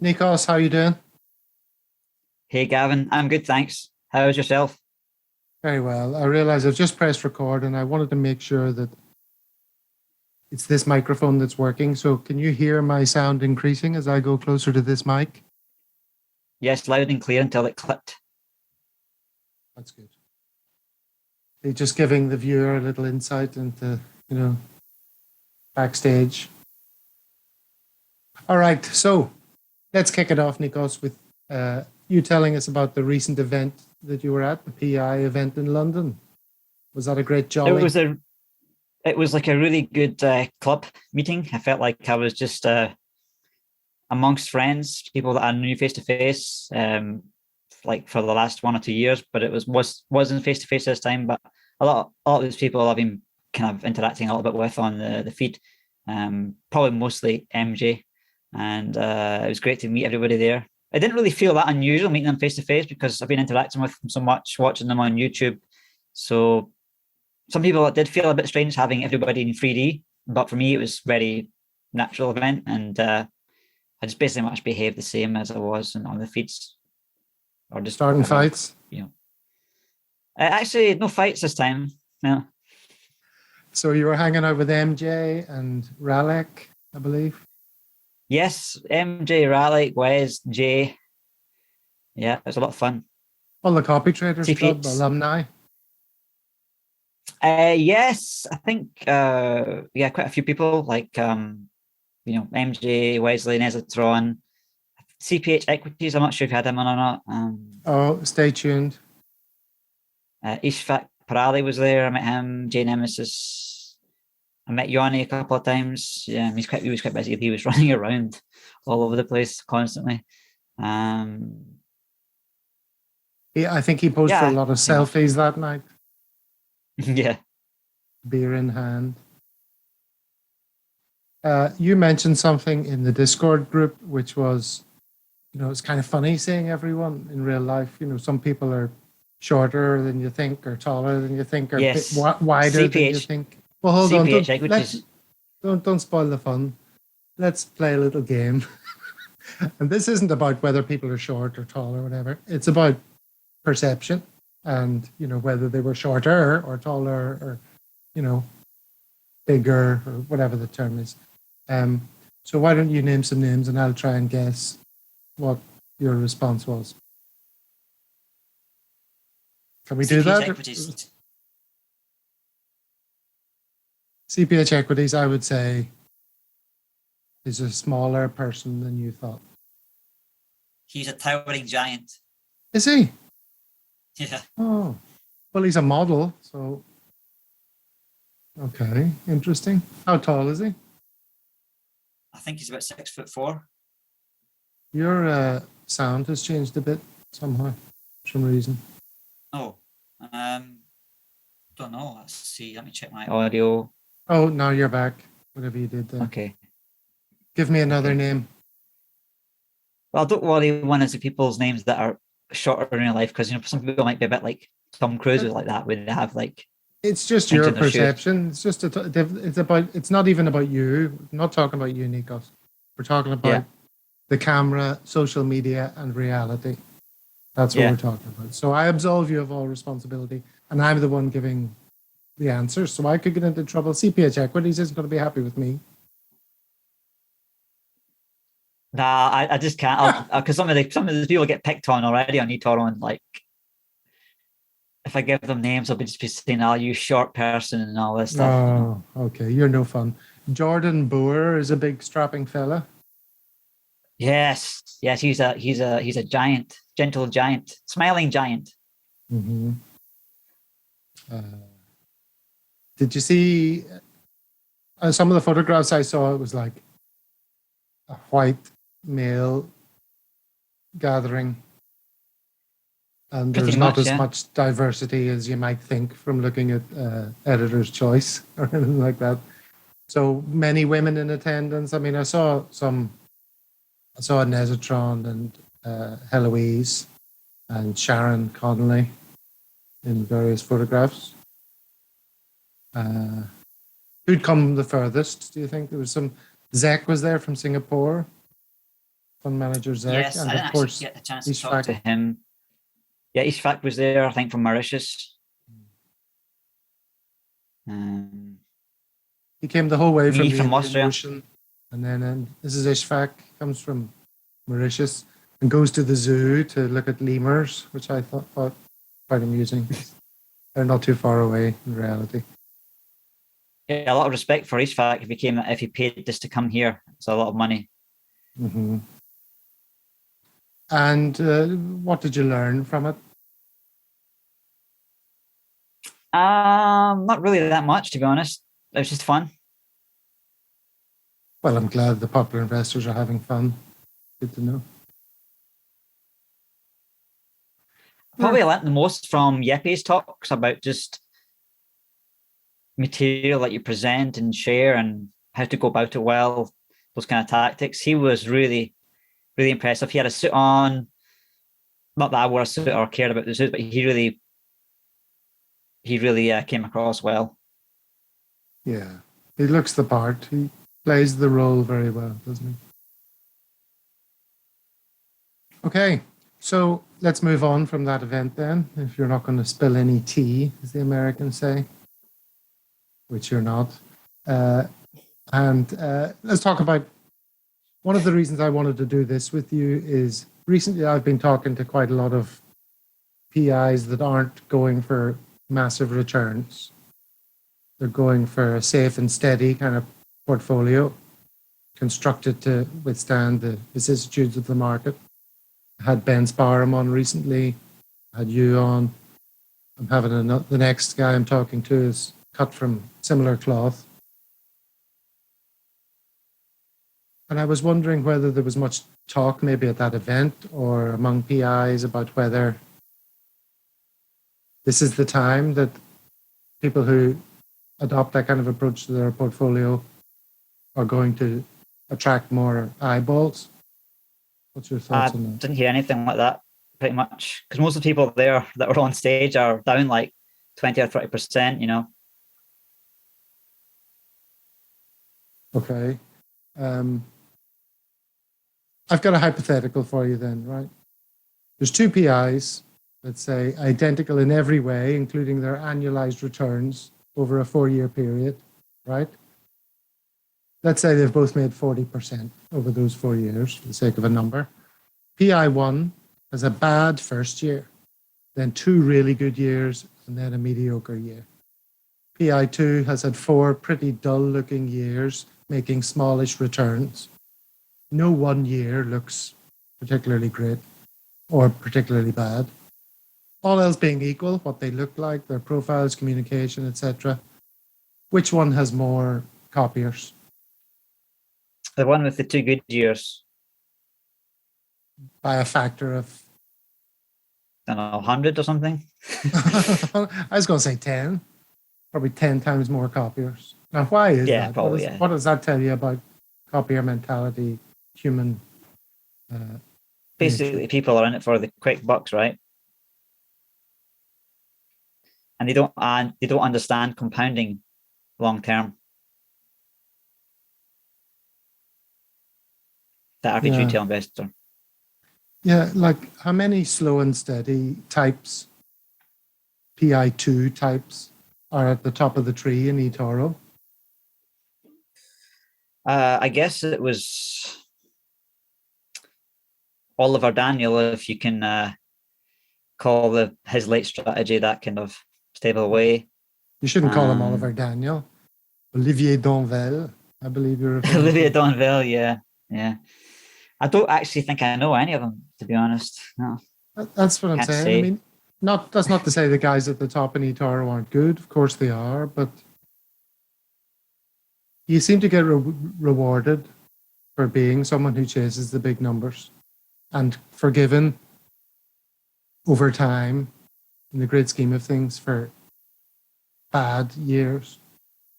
Nikos, how you doing? Hey Gavin, I'm good, thanks. How's yourself? Very well. I realize I've just pressed record and I wanted to make sure that it's this microphone that's working. So can you hear my sound increasing as I go closer to this mic? Yes, loud and clear until it clicked. That's good. Just giving the viewer a little insight into, you know, backstage. All right. So let's kick it off, Nikos, with you telling us about the recent event that you were at, the PI event in London. Was that a great It jolly? was a it was like a really good club meeting. I felt like I was just amongst friends, people that I knew face to face, like for the last 1 or 2 years. But it wasn't face to face this time. But a lot of these people I've been kind of interacting a little bit with on the feed. Probably mostly MJ, and it was great to meet everybody there. I didn't really feel that unusual meeting them face to face because I've been interacting with them so much, watching them on YouTube. So some people it did feel a bit strange having everybody in 3D, but for me it was very natural event, and I just basically much behaved the same as I was on the feeds, or just Starting fights? you know. Actually, no fights this time. No. So you were hanging out with MJ and Ralek, I believe. Yes, MJ, Raleigh, Wes, Jay. Yeah, it was a lot of fun. All the Copytraders Club TPH. alumni. Yes, I think yeah, quite a few people like MJ, Wesley, Nezatron, CPH Equities. I'm not sure if you had him on or not. Oh, stay tuned. Ishfaq Parali was there. I met him. Jay Nemesis. I met Yanni a couple of times. Yeah, he was quite busy. He was running around all over the place constantly. Yeah, I think he posted a Yeah, lot of pretty much. selfies that night, Yeah. beer in hand. You mentioned something in the Discord group, which was, it's kind of funny seeing everyone in real life. Some people are shorter than you think, or taller than you think, or a bit Yes. wider than you CPH. think. Well, hold on, CPH Equities. don't spoil the fun. Let's play a little game. And this isn't about whether people are short or tall or whatever. It's about perception and, whether they were shorter or taller or, you know, bigger or whatever the term is. So why don't you name some names and I'll try and guess what your response was. Can we do that? Equities. CPH Equities, I would say, is a smaller person than you thought. He's a towering giant. Is he? Yeah. Oh, well, he's a model, so okay, interesting. How tall is he? I think he's about 6'4". Your sound has changed a bit somehow, for some reason. Oh, don't know. Let's see. Let me check my audio. Oh, now you're back. Whatever you did there. Okay. Give me another name. Well, don't worry one is the people's names that are shorter in real life, because some people might be a bit like Tom Cruise was like that, where they have like. It's just your perception. It's just it's not even about you. I'm not talking about you, Nikos. We're talking about the camera, social media, and reality. That's what we're talking about. So I absolve you of all responsibility, and I'm the one giving the answers. So I could get into trouble. CPH Equities isn't going to be happy with me. Nah, I just can't, because some of the people get picked on already on eToro, and like, if I give them names, I'll just be saying, "Oh, you short person," and all this stuff. Oh, okay. You're no fun. Jordan Boer is a big strapping fella. Yes, he's a giant, gentle giant, smiling giant. Mm-hmm. Did you see some of the photographs I saw? It was like a white male gathering, and there's not as much diversity as you might think from looking at Editor's Choice or anything like that. So many women in attendance. I mean, I saw Nezatron and Heloise and Sharon Connolly in various photographs. Who'd come the furthest, do you think? There was Zek was there from Singapore. fund manager Zach, Yes, and I of didn't actually course get the chance to talk Ishfaq. to him. Yeah, Ishfaq was there, I think, from Mauritius. He came the whole way from Me the from Indian Austria. Ocean, and then this is Ishfaq, comes from Mauritius and goes to the zoo to look at lemurs, which I thought quite amusing. They're not too far away in reality. Yeah, a lot of respect for Ishfaq if he paid just to come here. It's a lot of money. Mm-hmm. And what did you learn from it? Not really that much, to be honest. It was just fun. Well, I'm glad the popular investors are having fun. Good to know. Probably I learned the most from Yeppe's talks about just material that you present and share and how to go about it well, those kind of tactics. He was really, really impressive. He had a suit on. Not that I wore a suit or cared about the suit, but he really came across well. Yeah, he looks the part. He plays the role very well, doesn't he? Okay, so let's move on from that event then. If you're not going to spill any tea, as the Americans say, which you're not. And let's talk about one of the reasons I wanted to do this with you is recently I've been talking to quite a lot of PIs that aren't going for massive returns. They're going for a safe and steady kind of portfolio constructed to withstand the vicissitudes of the market. I had Ben Sparham on recently, I had you on. I'm having the next guy I'm talking to is cut from similar cloth. And I was wondering whether there was much talk maybe at that event or among PIs about whether this is the time that people who adopt that kind of approach to their portfolio are going to attract more eyeballs. What's your thoughts I on that? didn't hear anything like that, pretty much, because most of the people there that were on stage are down like 20 or 30%, you know. Okay. I've got a hypothetical for you then, right? There's two PIs, let's say, identical in every way, including their annualized returns over a 4-year period, right? Let's say they've both made 40% over those 4 years, for the sake of a number. PI1 has a bad first year, then 2 really good years, and then a mediocre year. PI2 has had 4 pretty dull-looking years, making smallish returns. No one year looks particularly great or particularly bad. All else being equal, what they look like, their profiles, communication, etc. Which one has more copiers? The one with the 2 good years, By a factor of, I don't know, 100 or something. I was going to say 10, probably 10 times more copiers. Now, why is Yeah, that? probably, yeah. What does that tell you about copier mentality, human Basically, nature? people are in it for the quick bucks, right? And they don't understand compounding long term. The average Yeah. retail investor. Yeah, like how many slow and steady types, PI2 types, are at the top of the tree in eToro? I guess it was Oliver Daniel, if you can call his late strategy that kind of stable away. You shouldn't call him Oliver Daniel. Olivier Donvel, I believe you're referring Olivier to. Donville, yeah. I don't actually think I know any of them, to be honest. No, That's what I'm can't saying. I say. mean, that's not to say the guys at the top in eToro aren't good. Of course they are, but you seem to get rewarded for being someone who chases the big numbers and forgiven over time in the great scheme of things for bad years,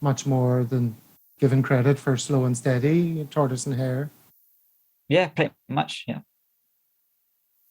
much more than given credit for slow and steady, tortoise and hare. Yeah, pretty much, yeah.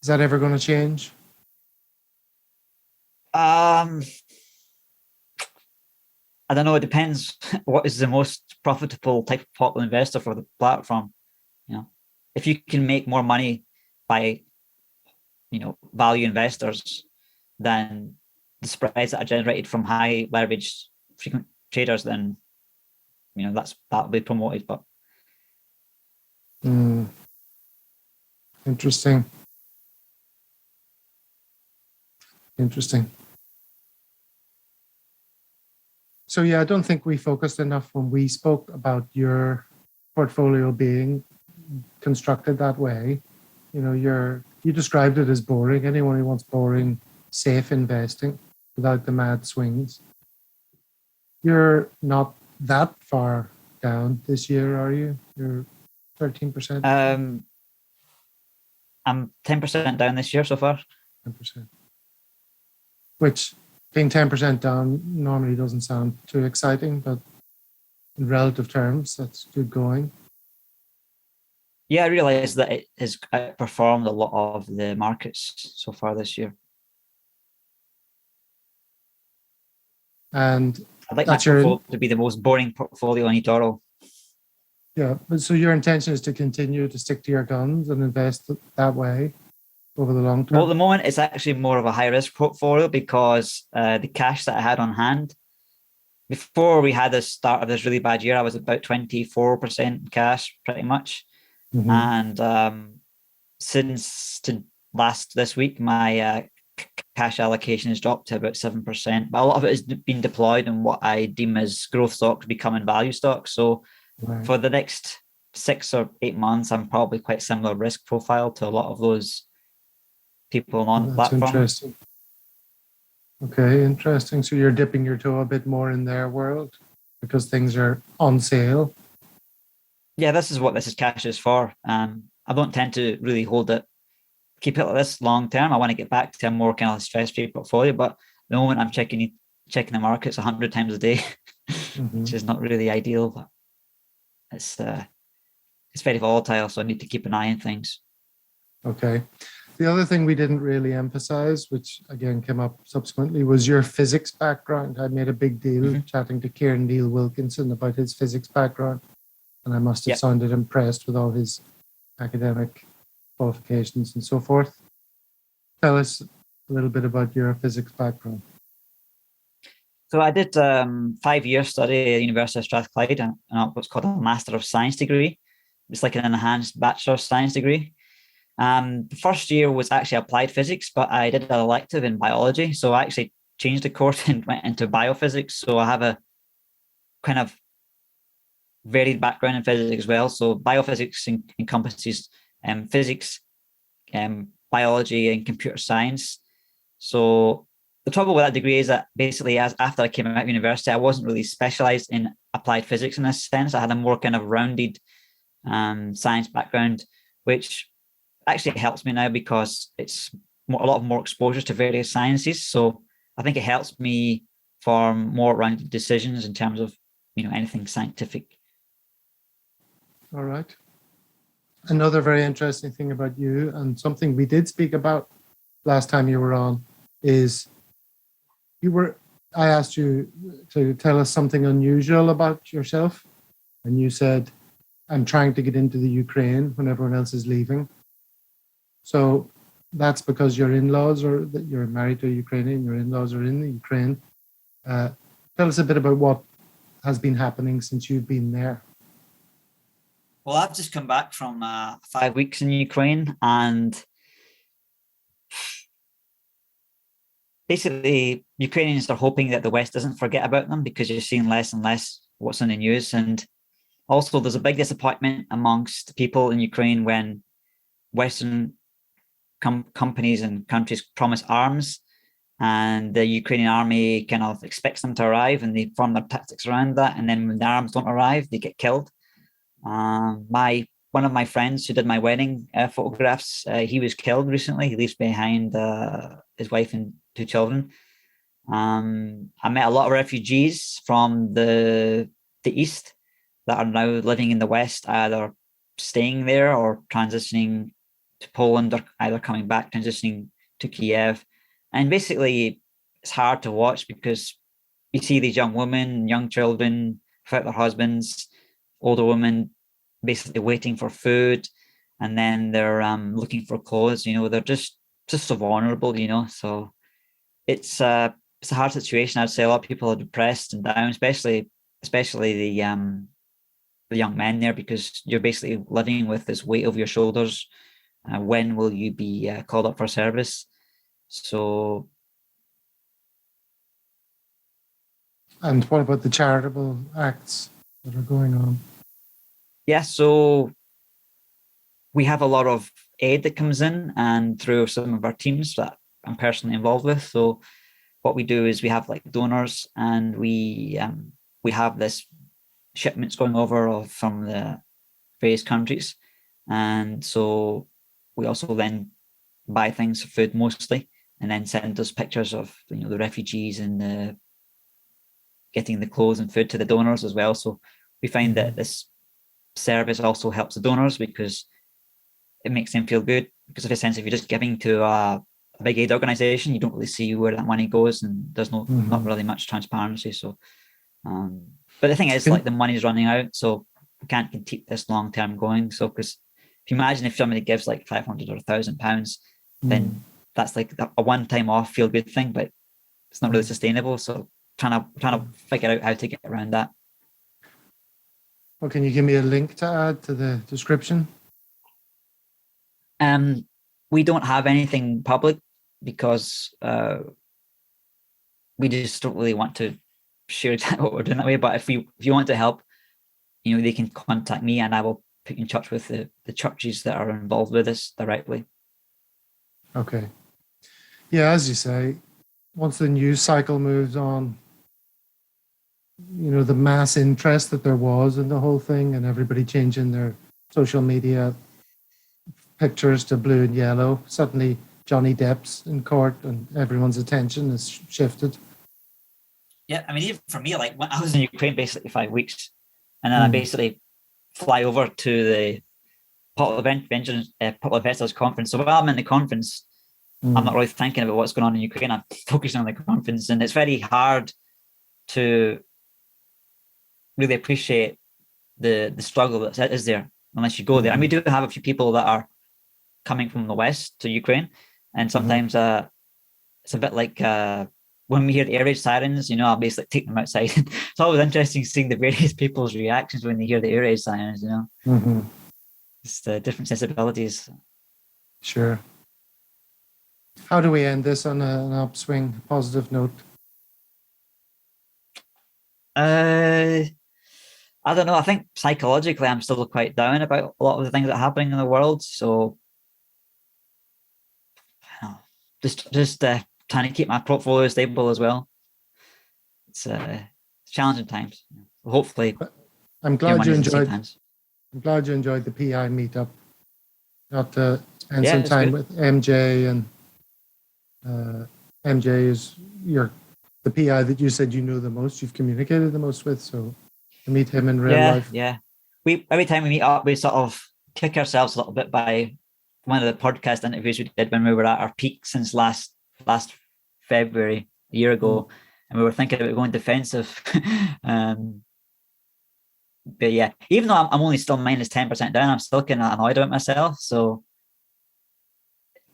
Is that ever going to change? I don't know. It depends what is the most profitable type of popular investor for the platform. You know, if you can make more money by, value investors than the spreads that are generated from high leverage frequent traders, then that'll be promoted. But Interesting. So yeah, I don't think we focused enough when we spoke about your portfolio being constructed that way. You described it as boring. Anyone who wants boring, safe investing without the mad swings. You're not that far down this year, are you? You're 13%. I'm 10% down this year so far. 10%. Which, being 10% down normally doesn't sound too exciting, but in relative terms, that's good going. Yeah, I realised that it has outperformed a lot of the markets so far this year. And I'd like my portfolio to be the most boring portfolio on eToro. Yeah, but so your intention is to continue to stick to your guns and invest that way over the long term? Well, at the moment, it's actually more of a high-risk portfolio because the cash that I had on hand, before we had the start of this really bad year, I was about 24% cash, pretty much. Mm-hmm. And since this week, my cash allocation has dropped to about 7%. But a lot of it has been deployed in what I deem as growth stocks becoming value stocks. So for the next 6 or 8 months, I'm probably quite similar risk profile to a lot of those people on the platform. Interesting. Okay, interesting. So you're dipping your toe a bit more in their world because things are on sale. Yeah, this is what this is cash is for. I don't tend to really keep it like this long term. I want to get back to a more kind of stress-free portfolio, but the moment I'm checking the markets 100 times a day, which is not really ideal. But it's very volatile, so I need to keep an eye on things. Okay. The other thing we didn't really emphasize, which again came up subsequently, was your physics background. I made a big deal chatting to Kieran Neil Wilkinson about his physics background, and I must have sounded impressed with all his academic qualifications and so forth. Tell us a little bit about your physics background. So I did 5-year study at the University of Strathclyde and what's called a Master of Science degree. It's like an enhanced Bachelor of Science degree. The first year was actually applied physics, but I did an elective in biology. So I actually changed the course and went into biophysics. So I have a kind of varied background in physics as well. So biophysics encompasses physics, biology, and computer science. So the trouble with that degree is that basically, after I came out of university, I wasn't really specialized in applied physics in this sense. I had a more kind of rounded science background, which actually helps me now because it's a lot more exposure to various sciences. So I think it helps me form more rounded decisions in terms of anything scientific. All right. Another very interesting thing about you, and something we did speak about last time you were on, is I asked you to tell us something unusual about yourself, and you said, I'm trying to get into the Ukraine when everyone else is leaving. So that's because your in-laws, or that you're married to a Ukrainian, your in-laws are in the Ukraine. Tell us a bit about what has been happening since you've been there. Well, I've just come back from 5 weeks in Ukraine, and basically Ukrainians are hoping that the West doesn't forget about them because you're seeing less and less what's in the news. And also there's a big disappointment amongst people in Ukraine when Western companies and countries promise arms and the Ukrainian army kind of expects them to arrive and they form their tactics around that. And then when the arms don't arrive, they get killed. One of my friends who did my wedding photographs, he was killed recently. He leaves behind his wife and 2 children. I met a lot of refugees from the East that are now living in the West, either staying there or transitioning to Poland, or either coming back, transitioning to Kiev. And basically, it's hard to watch because you see these young women, young children without their husbands, older women basically waiting for food. and then they're looking for clothes. They're just so vulnerable. So it's a hard situation. I'd say a lot of people are depressed and down, especially the young men there, because you're basically living with this weight over your shoulders. When will you be called up for service? So. And what about the charitable acts that are going on? Yeah, so we have a lot of aid that comes in, and through some of our teams that I'm personally involved with. So what we do is we have like donors, and we have this shipments going over from the various countries, and so we also then buy things, food mostly, and then send us pictures of the refugees and getting the clothes and food to the donors as well. So we find that this service also helps the donors because it makes them feel good. Because of a sense, if you're just giving to a big aid organization, you don't really see where that money goes, and there's not really much transparency. So, but the thing is, like, the money's running out, so we can't keep this long term going. So, because if you imagine if somebody gives like 500 or £1,000, then that's like a one time off feel good thing, but it's not really sustainable. So, trying to figure out how to get around that. Well, can you give me a link to add to the description? We don't have anything public because we just don't really want to share exactly what we're doing that way. But if you want to help, they can contact me, and I will put you in touch with the churches that are involved with this directly. Okay. Yeah, as you say, once the news cycle moves on, the mass interest that there was in the whole thing, and everybody changing their social media pictures to blue and yellow, suddenly Johnny Depp's in court and everyone's attention is shifted. Yeah, I mean, even for me, like when I was in Ukraine basically 5 weeks, and then I basically fly over to the Popular Investors Conference. So while I'm in the conference, I'm not really thinking about what's going on in Ukraine. I'm focusing on the conference, and it's very hard to really appreciate the struggle that is there unless you go there. And we do have a few people that are coming from the West to Ukraine, and sometimes it's a bit like when we hear the air raid sirens, I'll basically take them outside. It's always interesting seeing the various people's reactions when they hear the air raid sirens, It's the different sensibilities. Sure. How do we end this on an upswing, positive note? I don't know. I think psychologically, I'm still quite down about a lot of the things that are happening in the world. So, just trying to keep my portfolio stable as well. It's challenging times. Hopefully, I'm glad you enjoyed. I'm glad you enjoyed the PI meetup. Got to spend some time with MJ, and MJ is the PI that you said you know the most. You've communicated the most with, so to meet him in real life. Yeah. Every time we meet up, we sort of kick ourselves a little bit by one of the podcast interviews we did when we were at our peak since last February, a year ago, and we were thinking about going defensive. But yeah, even though I'm only still minus 10% down, I'm still kind of annoyed about myself. So,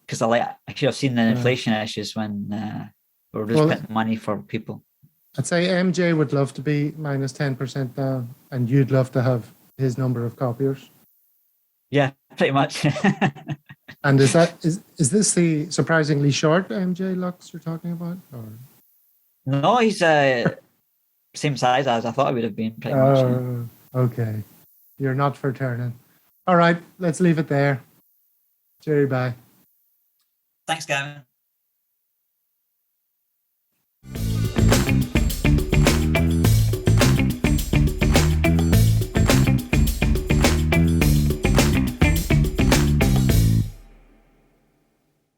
because I should have seen the inflation issues when we were just printing money for people. I'd say MJ would love to be minus 10% down, and you'd love to have his number of copiers. Yeah, pretty much. And is this the surprisingly short MJ Lux you're talking about? Or? No, he's same size as I thought he would have been, pretty much. Yeah. Okay. You're not for turning. All right, let's leave it there. Jerry, bye. Thanks, Gavin.